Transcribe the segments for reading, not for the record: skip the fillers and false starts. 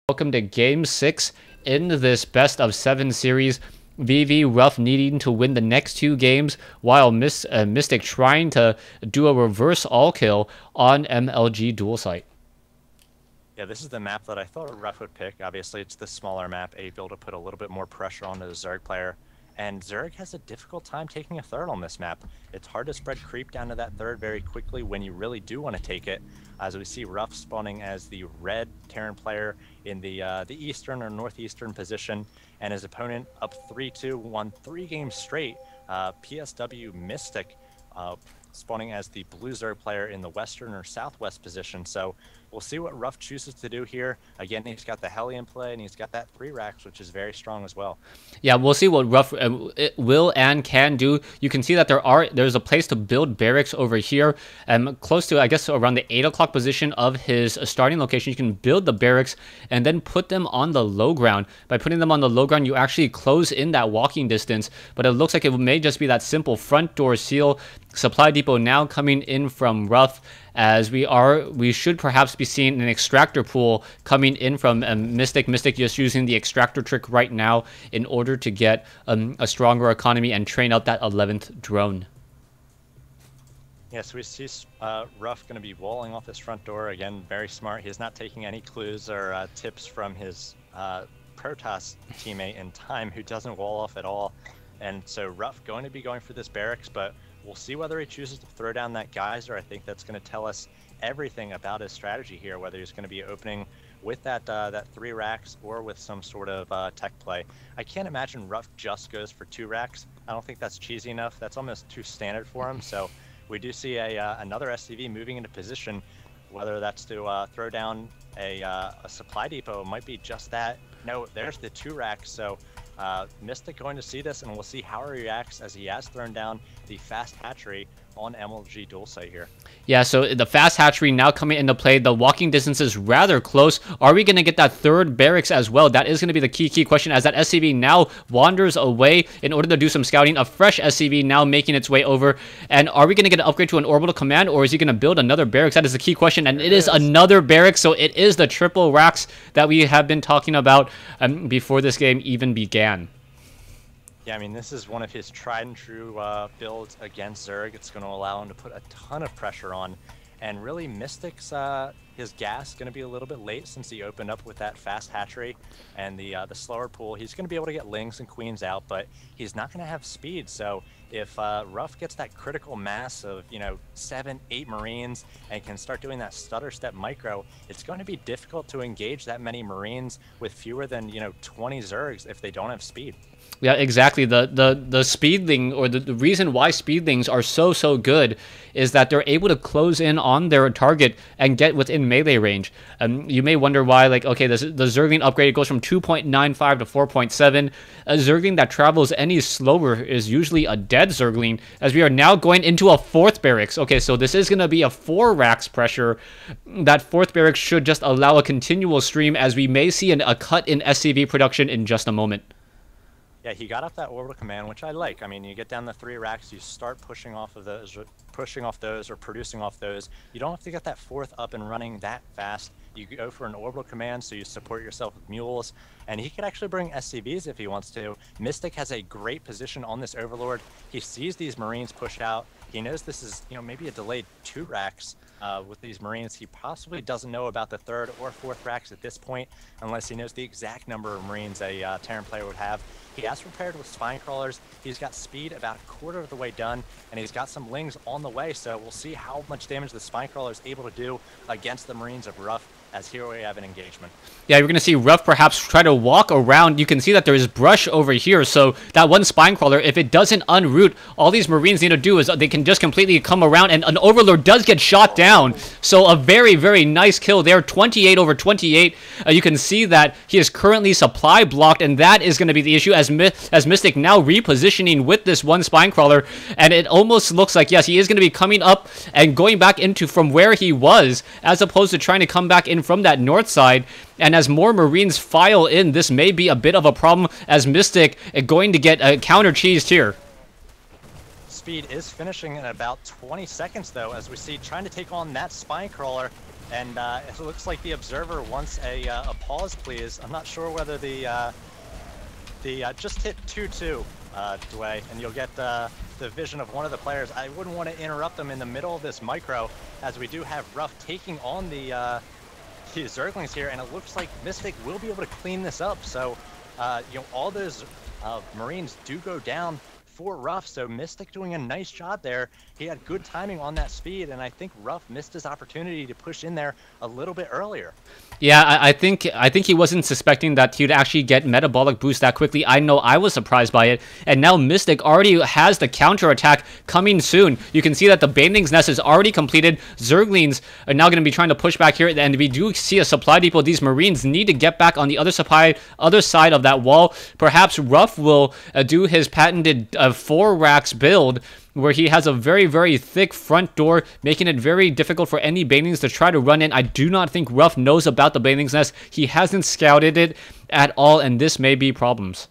Welcome to Game 6 in this best of 7 series. vVvRuff needing to win the next 2 games, while Mystic trying to do a reverse all kill on MLG dual site. Yeah, this is the map that I thought Ruff would pick. Obviously, it's the smaller map, able to put a little bit more pressure on the Zerg player. And Zerg has a difficult time taking a third on this map. It's hard to spread creep down to that third very quickly when you really do want to take it. As we see Ruff spawning as the red Terran player in the eastern or northeastern position, and his opponent up 3-2, won 3 games straight. PSW Mystic spawning as the blue Zerg player in the western or southwest position. So we'll see what Ruff chooses to do here. Again, he's got the heli in play, and he's got that 3 racks, which is very strong as well. Yeah, we'll see what Ruff will and can do. You can see that there's a place to build barracks over here, close to, I guess, around the 8 o'clock position of his starting location. You can build the barracks and then put them on the low ground. By putting them on the low ground, you actually close in that walking distance, but it looks like it may just be that simple front door seal. Supply depot now coming in from Ruff, as we should perhaps be seeing an extractor pool coming in from Mystic. Mystic just using the extractor trick right now in order to get a stronger economy and train out that 11th drone. Yeah, so we see Ruff going to be walling off this front door. Again, very smart. He's not taking any clues or tips from his Protoss teammate in time, who doesn't wall off at all. And so Ruff going to be going for this barracks, but we'll see whether he chooses to throw down that geyser. I think that's going to tell us everything about his strategy here, whether he's going to be opening with that 3 racks or with some sort of tech play. I can't imagine Ruff just goes for 2 racks. I don't think that's cheesy enough. That's almost too standard for him. So we do see another SCV moving into position, whether that's to throw down a supply depot. It might be just that. No, there's the 2 racks. So Mystic going to see this, and we'll see how he reacts, as he has thrown down the fast hatchery on MLG dual site here. Yeah, so the fast hatchery now coming into play. The walking distance is rather close. Are we going to get that 3rd barracks as well? That is going to be the key question, as that SCV now wanders away in order to do some scouting. A fresh SCV now making its way over. And are we going to get an upgrade to an orbital command, or is he going to build another barracks? That is the key question, and it is another barracks. So it is the triple racks that we have been talking about before this game even began. Yeah, I mean, this is one of his tried and true builds against Zerg. It's going to allow him to put a ton of pressure on. And really, Mystic's his gas going to be a little bit late, since he opened up with that fast hatchery and the slower pool. He's going to be able to get lings and queens out, but he's not going to have speed. So if Ruff gets that critical mass of 7, 8 Marines and can start doing that stutter step micro, it's going to be difficult to engage that many Marines with fewer than 20 Zergs if they don't have speed. Yeah, exactly. The speedling, or the reason why speedlings are so good, is that they're able to close in on their target and get within melee range. You may wonder why, like, okay, the Zergling upgrade goes from 2.95 to 4.7. A Zergling that travels any slower is usually a dead Zergling, as we are now going into a 4th barracks. Okay, so this is going to be a 4 racks pressure. That 4th barracks should just allow a continual stream, as we may see a cut in SCV production in just a moment. Yeah, he got off that orbital command, which I like. I mean, you get down the 3 racks, you start pushing off those or producing off those. You don't have to get that 4th up and running that fast. You go for an orbital command, so you support yourself with mules, and he could actually bring SCVs if he wants to. Mystic has a great position on this Overlord. He sees these Marines push out. He knows this is, maybe a delayed 2 racks with these Marines. He possibly doesn't know about the 3rd or 4th racks at this point, unless he knows the exact number of Marines a Terran player would have. He has prepared with spine crawlers. He's got speed about a quarter of the way done, and he's got some lings on the way. So we'll see how much damage the spine crawler is able to do against the Marines of Ruff, as here we have an engagement. Yeah, you're going to see Ruff perhaps try to walk around. You can see that there is brush over here, so that one spine crawler, if it doesn't unroot, all these Marines need to do is they can just completely come around, and an Overlord does get shot down. So a very nice kill there, 28 over 28. You can see that he is currently supply blocked, and that is going to be the issue, as Mystic now repositioning with this one spine crawler, and it almost looks like, yes, he is going to be coming up and going back into from where he was, as opposed to trying to come back in from that north side. And as more Marines file in, this may be a bit of a problem, as Mystic is going to get counter cheesed here. speed is finishing in about 20 seconds, though, as we see trying to take on that spine crawler. And it looks like the observer wants a pause, please. I'm not sure whether the just hit 2-2, Dway, and you'll get the vision of one of the players. I wouldn't want to interrupt them in the middle of this micro, as we do have Ruff taking on the Zerglings here, and it looks like Mystic will be able to clean this up. So, you know, all those Marines do go down for Ruff, so Mystic doing a nice job there. He had good timing on that speed, and I think Ruff missed his opportunity to push in there a little bit earlier. Yeah, I think he wasn't suspecting that he'd actually get metabolic boost that quickly. I know I was surprised by it, and now Mystic already has the counter attack coming soon. You can see that the Baneling's Nest is already completed. Zerglings are now going to be trying to push back here, and we do see a supply depot. These Marines need to get back on the other side of that wall. Perhaps Ruff will do his patented 4 racks build, where he has a very, very thick front door, making it very difficult for any Banelings to try to run in. I do not think Ruff knows about the Baneling's Nest. He hasn't scouted it at all, and this may be problems.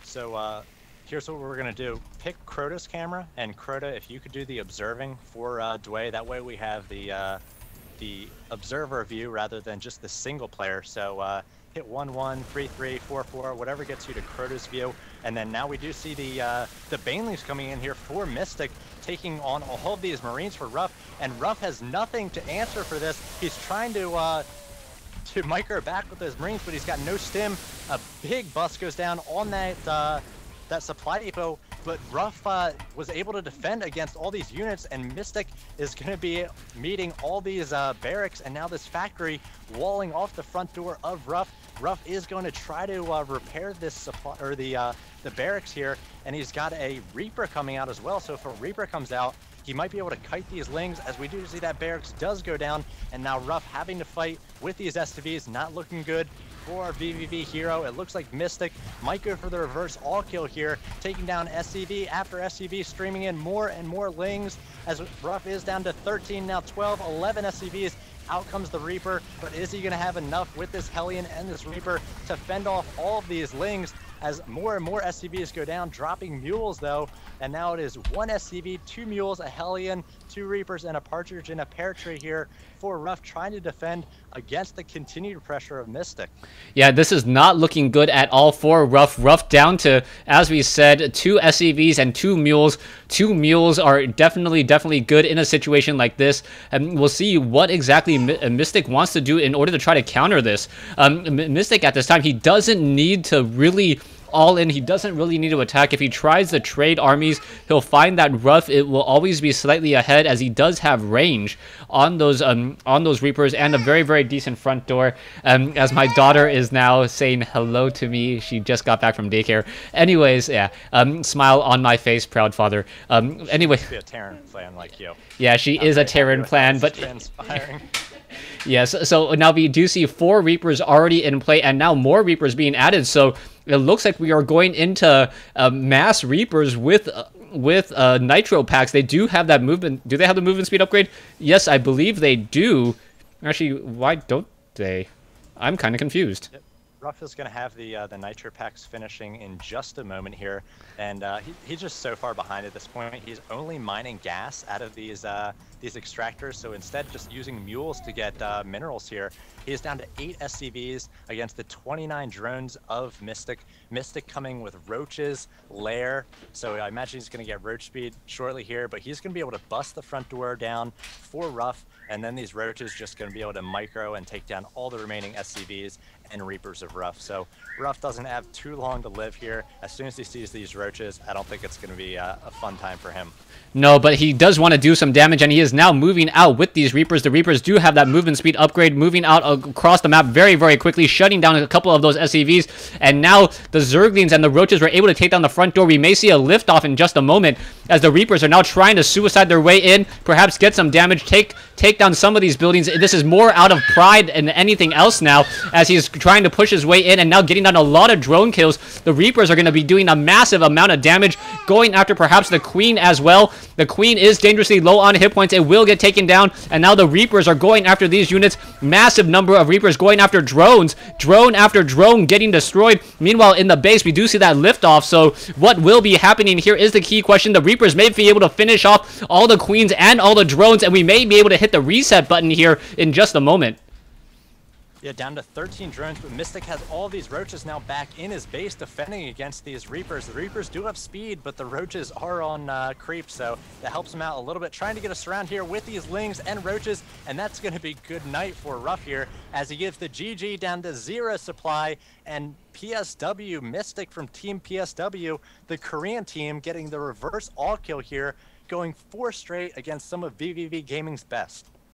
So here's what we're going to do. Pick Crota's camera, and Crota, if you could do the observing for Dway, that way we have the observer view rather than just the single player. So hit 1-1, 3-3, 4-4, whatever gets you to Crota's view. And then now we do see the Banelings coming in here for Mystic, taking on all of these Marines for Ruff, and Ruff has nothing to answer for this. He's trying to micro back with those Marines, but he's got no stim. A big bust goes down on that supply depot, but Ruff was able to defend against all these units, and Mystic is going to be meeting all these barracks, and now this factory walling off the front door of Ruff. Ruff is going to try to repair this supply, or the barracks here, and he's got a Reaper coming out as well. So if a Reaper comes out, he might be able to kite these Lings, as we do see that barracks does go down, and now Ruff having to fight with these SCVs, not looking good for our vVv hero. It looks like Mystic might go for the reverse all kill here, taking down SCV after SCV, streaming in more and more Lings, as Ruff is down to 13, now 12, 11 SCVs. Out comes the Reaper, but is he going to have enough with this Hellion and this Reaper to fend off all of these Lings, as more and more SCVs go down, dropping mules though, and now it is 1 SCV, 2 mules, a Hellion, 2 Reapers, and a Partridge and a Pear Tree here for Ruff, trying to defend against the continued pressure of Mystic. Yeah, this is not looking good at all for Ruff. Ruff down to, as we said, 2 SCVs and 2 mules. 2 mules are definitely good in a situation like this, and we'll see what exactly Mystic wants to do in order to try to counter this. Mystic at this time, he doesn't need to really all in. He doesn't really need to attack. If he tries to trade armies, he'll find that Ruff, it will always be slightly ahead, as he does have range on those Reapers and a very decent front door. As my daughter is now saying hello to me, she just got back from daycare. Anyways, yeah, smile on my face, proud father. Anyway, be a Terran plan like you. Yeah, she is a Terran plan, but transpiring. Yes, so now we do see 4 Reapers already in play, and now more Reapers being added. So it looks like we are going into mass Reapers with Nitro packs. They do have that movement. Do they have the movement speed upgrade? Yes, I believe they do. Actually, why don't they? I'm kind of confused. Yep. Ruff is going to have the Nitro packs finishing in just a moment here, and he's just so far behind at this point. He's only mining gas out of these extractors, so instead just using mules to get minerals here. He is down to 8 SCVs against the 29 drones of Mystic. Mystic coming with roaches, lair, so I imagine he's going to get roach speed shortly here, but he's going to be able to bust the front door down for Ruff, and then these roaches just going to be able to micro and take down all the remaining SCVs and Reapers of Ruff. So Ruff doesn't have too long to live here. As soon as he sees these roaches, I don't think it's going to be a fun time for him. No, but he does want to do some damage, and he is now moving out with these Reapers. The Reapers do have that movement speed upgrade, moving out across the map very quickly, shutting down a couple of those SCVs, and now the Zerglings and the Roaches were able to take down the front door. We may see a liftoff in just a moment, as the Reapers are now trying to suicide their way in, perhaps get some damage, take take down some of these buildings. This is more out of pride than anything else now, as he's trying to push his way in and now getting down a lot of drone kills. The Reapers are going to be doing a massive amount of damage, going after perhaps the Queen as well. The Queen is dangerously low on hit points. It will get taken down, and now the Reapers are going after these units. Massive number of Reapers going after drones. Drone after drone getting destroyed. Meanwhile, in the base, we do see that liftoff, so what will be happening here is the key question. The Reapers may be able to finish off all the Queens and all the drones, and we may be able to hit the reset button here in just a moment. Yeah, down to 13 drones, but Mystic has all these Roaches now back in his base defending against these Reapers. The Reapers do have speed, but the Roaches are on creep, so that helps him out a little bit. Trying to get us around here with these Lings and Roaches, and that's going to be good night for Ruff here, as he gives the GG down to 0 supply, and PSW, Mystic from Team PSW, the Korean team, getting the reverse all kill here, going 4 straight against some of vVvGaming's best.